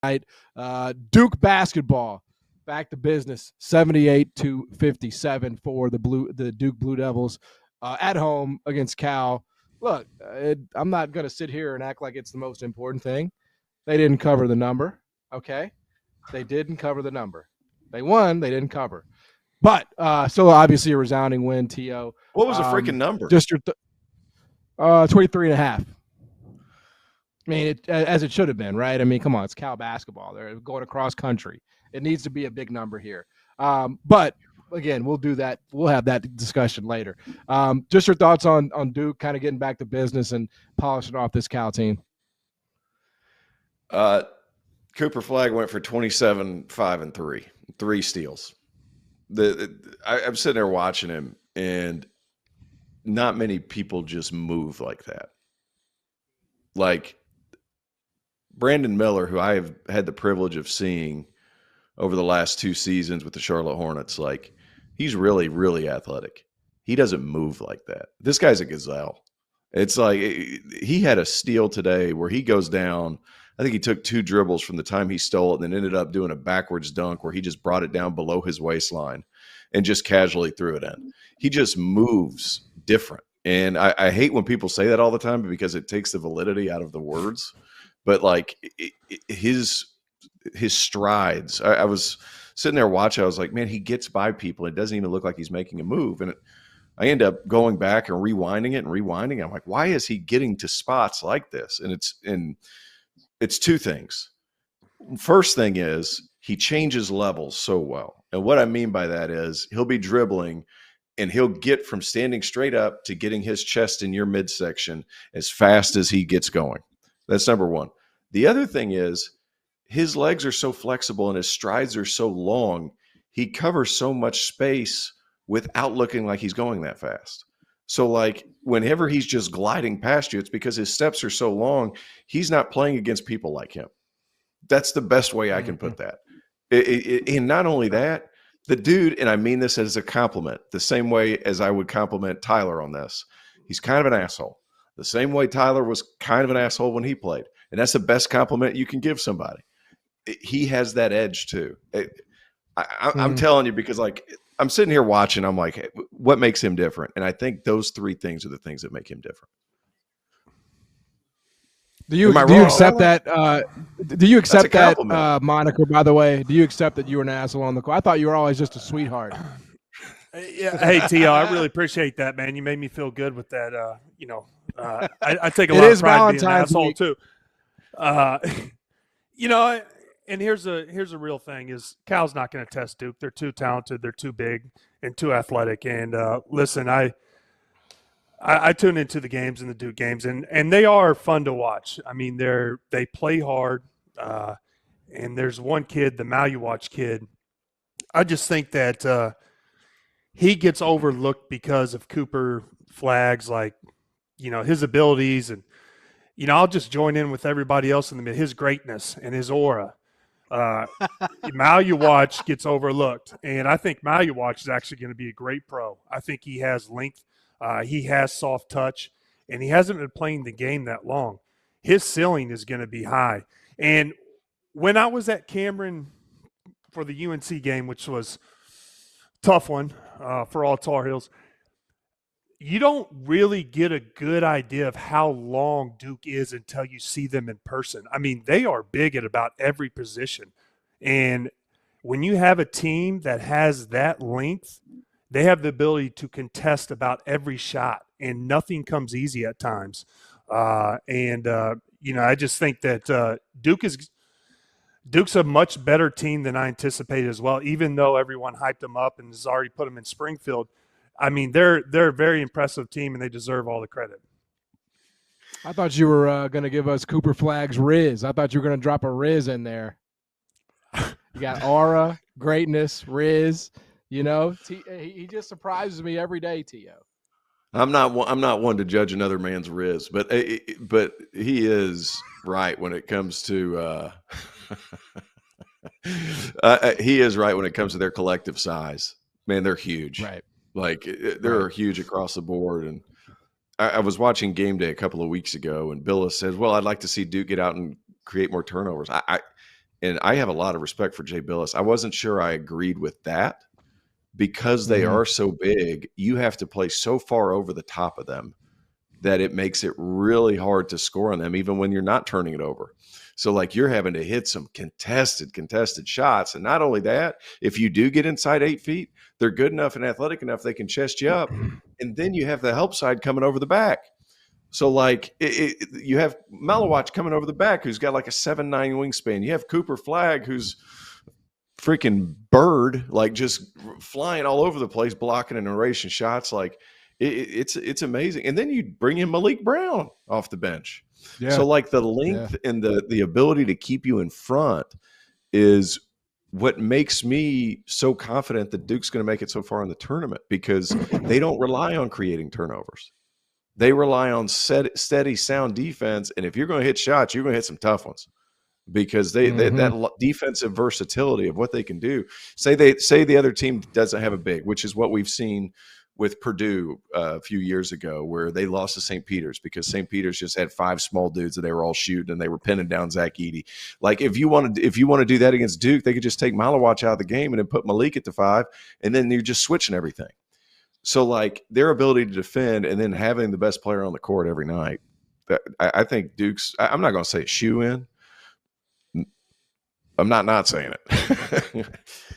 night. Duke basketball back to business, 78-57 for the Duke Blue Devils at home against Cal. Look, I'm not going to sit here and act like it's the most important thing. They didn't cover the number, okay? They didn't cover the number. They won, they didn't cover. But still obviously a resounding win, T.O. What was the freaking number? Just your 23.5. I mean, as it should have been, right? I mean, come on, it's Cal basketball. They're going across country. It needs to be a big number here. But again, we'll do that. We'll have that discussion later. Just your thoughts on Duke kind of getting back to business and polishing off this Cal team. Cooper Flagg went for 27, 5, and 3. 3 steals. I'm sitting there watching him, and not many people just move like that. Like Brandon Miller, who I have had the privilege of seeing over the last 2 seasons with the Charlotte Hornets, like he's really, really athletic. He doesn't move like that. This guy's a gazelle. It's like he had a steal today where he goes down. I think he took 2 dribbles from the time he stole it and then ended up doing a backwards dunk where he just brought it down below his waistline and just casually threw it in. He just moves different. And I hate when people say that all the time because it takes the validity out of the words. But like his strides, I was sitting there watching. I was like, man, he gets by people. It doesn't even look like he's making a move. And I end up going back and rewinding it and rewinding. I'm like, why is he getting to spots like this? And it's 2 things. First thing is he changes levels so well. And what I mean by that is he'll be dribbling and he'll get from standing straight up to getting his chest in your midsection as fast as he gets going. That's number one. The other thing is his legs are so flexible and his strides are so long. He covers so much space without looking like he's going that fast. So like whenever he's just gliding past you, it's because his steps are so long. He's not playing against people like him. That's the best way I can put that. And not only that, the dude, and I mean this as a compliment, the same way as I would compliment Tyler on this. He's kind of an asshole. The same way Tyler was kind of an asshole when he played. And that's the best compliment you can give somebody. He has that edge too. I'm telling you, because like I'm sitting here watching, I'm like, hey, what makes him different? And I think those 3 things are the things that make him different. Do you accept that? Do you accept that moniker? By the way, do you accept that you were an asshole on the court? I thought you were always just a sweetheart. Yeah, hey T.O., I really appreciate that, man. You made me feel good with that. I take a lot of pride in being an asshole too. And here's a real thing: is Cal's not going to test Duke. They're too talented. They're too big and too athletic. And listen, I tune into the games and the Duke games, and they are fun to watch. I mean, they play hard. And there's one kid, the Maluwatch kid. I just think that he gets overlooked because of Cooper Flagg's, like, his abilities. And, I'll just join in with everybody else in his greatness and his aura. Maluwatch gets overlooked. And I think Maluwatch is actually going to be a great pro. I think he has length. He has soft touch, and he hasn't been playing the game that long. His ceiling is going to be high. And when I was at Cameron for the UNC game, which was a tough one for all Tar Heels, you don't really get a good idea of how long Duke is until you see them in person. I mean, they are big at about every position. And when you have a team that has that length, they have the ability to contest about every shot, and nothing comes easy at times. I just think that Duke's a much better team than I anticipated as well, even though everyone hyped them up and has already put them in Springfield. I mean, they're a very impressive team, and they deserve all the credit. I thought you were going to give us Cooper Flagg's Riz. I thought you were going to drop a Riz in there. You got aura, greatness, Riz. He just surprises me every day, T.O. I'm not one to judge another man's Riz, but he is right when it comes to he is right when it comes to their collective size. Man, they're huge. Right. Like they're huge across the board. And I was watching Game Day a couple of weeks ago, and Billis says, "Well, I'd like to see Duke get out and create more turnovers." And I have a lot of respect for Jay Billis. I wasn't sure I agreed with that because they are so big. You have to play so far over the top of them that it makes it really hard to score on them, even when you're not turning it over. So like you're having to hit some contested shots. And not only that, if you do get inside 8 feet, they're good enough and athletic enough they can chest you up. And then you have the help side coming over the back. So like you have Malowatch coming over the back who's got like a 7'9" wingspan. You have Cooper Flagg who's freaking bird, like just flying all over the place, blocking and erasing shots. Like it's amazing. And then you bring in Malik Brown off the bench. Yeah. So like the length and the ability to keep you in front is what makes me so confident that Duke's going to make it so far in the tournament, because they don't rely on creating turnovers. They rely on steady, sound defense. And if you're going to hit shots, you're going to hit some tough ones, because that defensive versatility of what they can do. Say the other team doesn't have a big, which is what we've seen with Purdue a few years ago, where they lost to St. Peter's because St. Peter's just had 5 small dudes that they were all shooting and they were pinning down Zach Edey. Like if you want to do that against Duke, they could just take Malowatch out of the game and then put Malik at the 5, and then you're just switching everything. So like their ability to defend and then having the best player on the court every night, I think Duke's, I'm not going to say shoe in. I'm not saying it.